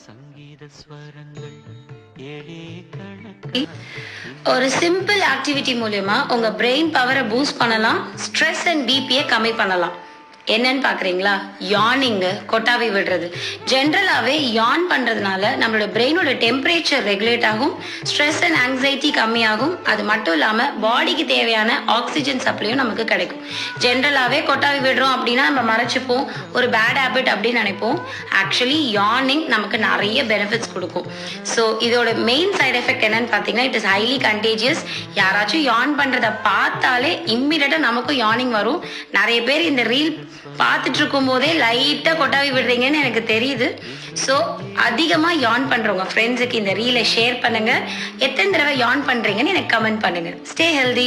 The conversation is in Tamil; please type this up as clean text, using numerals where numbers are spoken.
சங்கீத ஸ்வரங்கள் ஏழே ஒரு சிம்பிள் ஆக்டிவிட்டி மூலமா உங்க பிரெயின் பவரை பூஸ்ட் பண்ணலாம், ஸ்ட்ரெஸ் அண்ட் பிபியை கம்மி பண்ணலாம். என்னன்னு பாக்குறீங்களா? யானிங், கொட்டாவி விடுறது. ஜென்ரலாவே யான் பண்றதுனால நம்மளோட பிரெயினோட டெம்பரேச்சர் ரெகுலேட் ஆகும், ஸ்ட்ரெஸ் அண்ட் ஆங்ஸைட்டி கம்மியாகும். அது மட்டும் இல்லாம பாடிக்கு தேவையான ஆக்சிஜன் சப்ளையும் நமக்கு கிடைக்கும். ஜென்ரலாவே கொட்டாவி விடுறோம் அப்படின்னா நம்ம மறைச்சுப்போம், ஒரு பேட் ஹேபிட் அப்படின்னு நினைப்போம். ஆக்சுவலி யானிங் நமக்கு நிறைய பெனிஃபிட்ஸ் கொடுக்கும். ஸோ இதோட மெயின் சைட் எஃபெக்ட் என்னன்னு பாத்தீங்கன்னா, இட் இஸ் ஹைலி கண்டேஜியஸ். யாராச்சும் யான் பண்றத பார்த்தாலே இம்மிடியட்டா நமக்கும் யானிங் வரும். நிறைய பேர் இந்த ரீல் பார்த்துட்டு இருக்கும் போதே லைட்டா கொட்டாவி விடுறீங்கன்னு எனக்கு தெரியுது. ஸோ அதிகமா யான் பண்றவங்க ஃப்ரெண்ட்ஸுக்கு இந்த ரீலை ஷேர் பண்ணுங்க. எத்தனை தடவை யான் பண்றீங்கன்னு எனக்கு கமெண்ட் பண்ணுங்க. Stay healthy.